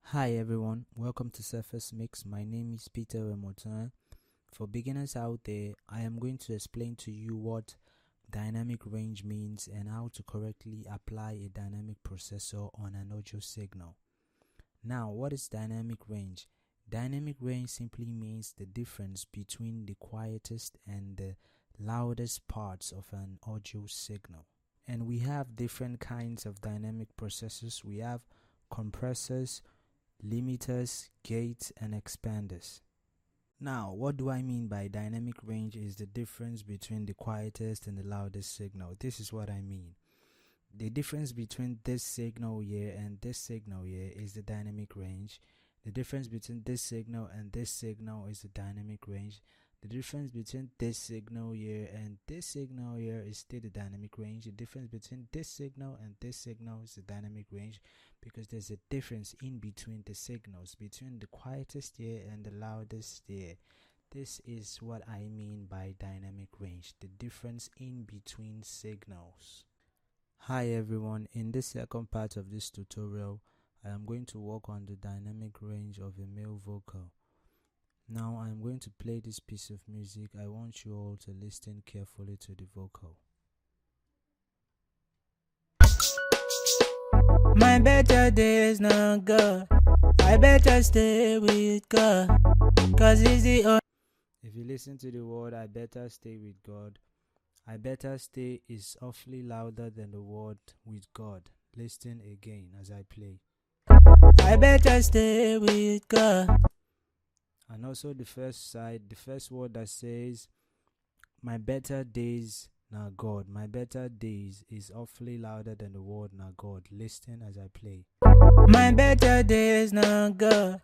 Hi everyone, welcome to Cephas Mix. My name is Peter Emotonghe. For beginners out there, I am going to explain to you what dynamic range means and how to correctly apply a dynamic processor on an audio signal. Now, what is dynamic range? Dynamic range simply means the difference between the quietest and the loudest parts of an audio signal. And we have different kinds of dynamic processors. We have compressors, limiters, gates, and expanders. Now, what do I mean by dynamic range is the difference between the quietest and the loudest signal. This is what I mean. The difference between this signal here and this signal here is the dynamic range. The difference between this signal and this signal is the dynamic range. The difference between this signal here and this signal here is still the dynamic range. The difference between this signal and this signal is the dynamic range, because there's a difference in between the signals, between the quietest here and the loudest here. This is what I mean by dynamic range, the difference in between signals. Hi everyone, in this second part of this tutorial, I am going to work on the dynamic range of a male vocal. Now I am going to play this piece of music. I want you all to listen carefully to the vocal. My better days not good. I better stay with God, cause it's the only. If you listen to the word I better stay with God, I better stay is awfully louder than the word with God. Listen again as I play. I better stay with God. And also the first side, the first word that says my better days na God. My better days is awfully louder than the word na God. Listen as I play. My better days na God.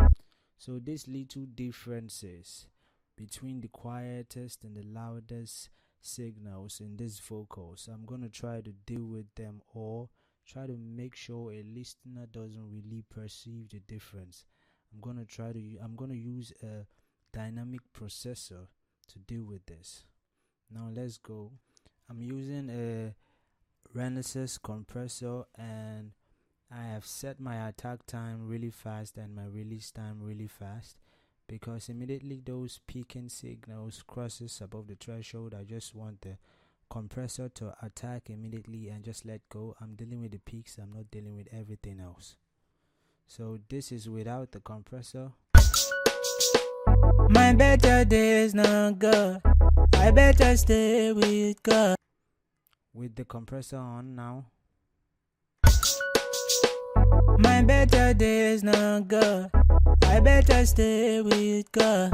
So these little differences between the quietest and the loudest signals in these vocals, I'm going to try to deal with them, or try to make sure a listener doesn't really perceive the difference. I'm going to use a dynamic processor to deal with this. Now let's go. I'm using a Reinassance compressor, and I have set my attack time really fast and my release time really fast, because immediately those peaking signals crosses above the threshold, I just want the compressor to attack immediately and just let go. I'm dealing with the peaks, I'm not dealing with everything else. So this is without the compressor. My better days not good. I better stay with God. With the compressor on now. My better days not good. I better stay with God,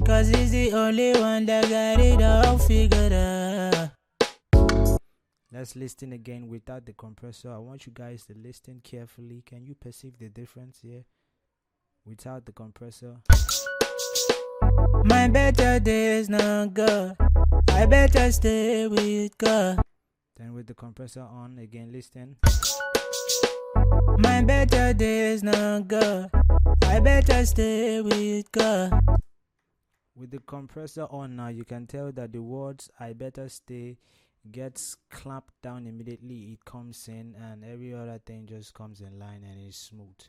cause he's the only one that got it all figured out. Let's listen again without the compressor. I want you guys to listen carefully. Can you perceive the difference here? Without the compressor. My better days not good. I better stay with God. Then with the compressor on again, listen. My better days not good. I better stay with God. With the compressor on now, you can tell that the words I better stay gets clamped down immediately. It comes in, and every other thing just comes in line and is smooth.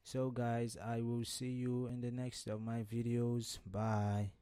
So guys, I will see you in the next of my videos. Bye.